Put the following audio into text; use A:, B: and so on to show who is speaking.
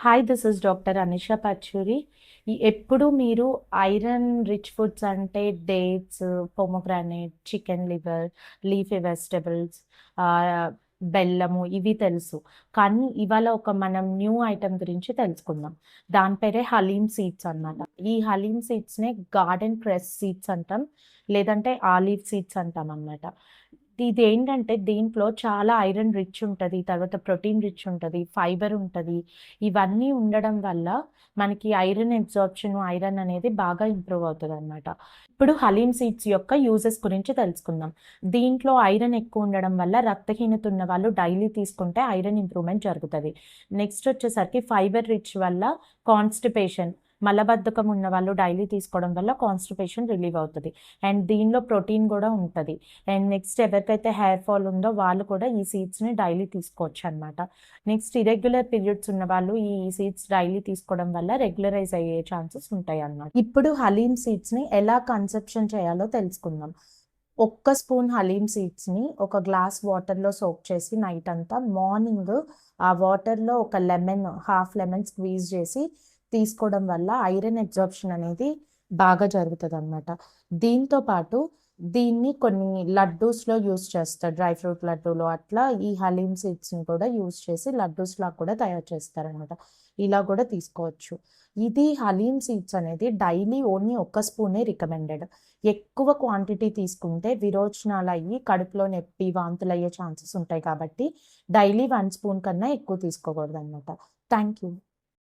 A: Hi, this is doctor Anisha Pachuri. ఎప్పుడు మీరు iron rich foods అంటే dates, pomegranate, chicken liver, leafy vegetables, బెల్లము ఇవి తెలుసు. కానీ ఇవాళ ఒక మనం న్యూ ఐటెం గురించి తెలుసుకుందాం. దాని పేరే హలీమ్ సీడ్స్ అన్నమాట. ఈ హలీమ్ సీడ్స్‌నే గార్డెన్ క్రెస్ సీడ్స్ అంటాం. లేదంటే ఆలివ్ సీడ్స్ అంటాం అన్నమాట. ఇదేంటంటే దీంట్లో చాలా ఐరన్ రిచ్ ఉంటది. తర్వాత ప్రోటీన్ రిచ్ ఉంటది. ఫైబర్ ఉంటది. ఇవన్నీ ఉండడం వల్ల మనకి ఐరన్ అబ్సార్ప్షన్, ఐరన్ అనేది బాగా ఇంప్రూవ్ అవుతదనమాట. ఇప్పుడు హలీమ్ సీడ్స్ యొక్క యూజెస్ గురించి తెలుసుకుందాం. దీంట్లో ఐరన్ ఎక్కువ ఉండడం వల్ల రక్తహీనత ఉన్న వాళ్ళు డైలీ తీసుకుంటే ఐరన్ ఇంప్రూవ్‌మెంట్ జరుగుతది. నెక్స్ట్ వచ్చేసరికి ఫైబర్ రిచ్ వల్ల కాన్‌స్టిపేషన్, మలబద్ధకం ఉన్న వాళ్ళు డైలీ తీసుకోవడం వల్ల కాన్‌స్టిపేషన్ రిలీవ్ అవుతది. అండ్ దీనిలో ప్రోటీన్ గూడా ఉంటది. అండ్ నెక్స్ట్ ఎవరికైతే హెయిర్ ఫాల్ ఉందో వాళ్ళు కూడా ఈ సీడ్స్‌ని డైలీ తీసుకోవచ్చనమాట. నెక్స్ట్ ఇర్రెగ్యులర్ పీరియడ్స్ ఉన్నవాళ్ళు ఈ సీడ్స్ డైలీ తీసుకోవడం వల్ల రెగ్యులరైజ్ అయ్యే ఛాన్సెస్ ఉంటాయన్నమాట. ఇప్పుడు హలీమ్ సీడ్స్‌ని ఎలా కన్సెప్షన్ చేయాలో తెలుసుకుందాం. ఒక్క స్పూన్ హలీమ్ సీడ్స్‌ని ఒక గ్లాస్ వాటర్‌లో సోక్ చేసి నైట్ అంతా మార్నింగ్ ఆ వాటర్‌లో ఒక హాఫ్ లెమన్ స్క్వీజ్ చేసి తీసుకోవడం వల్ల ఐరన్ అబ్సార్ప్షన్ అనేది బాగా జరుగుతదనమాట. దీంతో పాటు దీన్ని కొన్ని లడ్డూస్‌లో యూజ్ చేస్తారు. డ్రై ఫ్రూట్ లడ్డూలో అట్లా ఈ హలీమ్ సీడ్స్‌ని కూడా యూజ్ చేసి లడ్డూస్‌లాగా కూడా తయారు చేస్తారనమాట. ఇలా కూడా తీసుకోవచ్చు. ఇది హలీమ్ సీడ్స్ అనేది డైలీ ఓన్లీ ఒక్క స్పూనే రికమెండెడ్. ఎక్కువ క్వాంటిటీ తీసుకుంటే విరోచనాలయ్యి కడుపులో నొప్పి, వాంతులయ్యే ఛాన్సెస్ ఉంటాయి కాబట్టి డైలీ 1 స్పూన్ కన్నా ఎక్కువ తీసుకోకూడదనమాట. Thank you.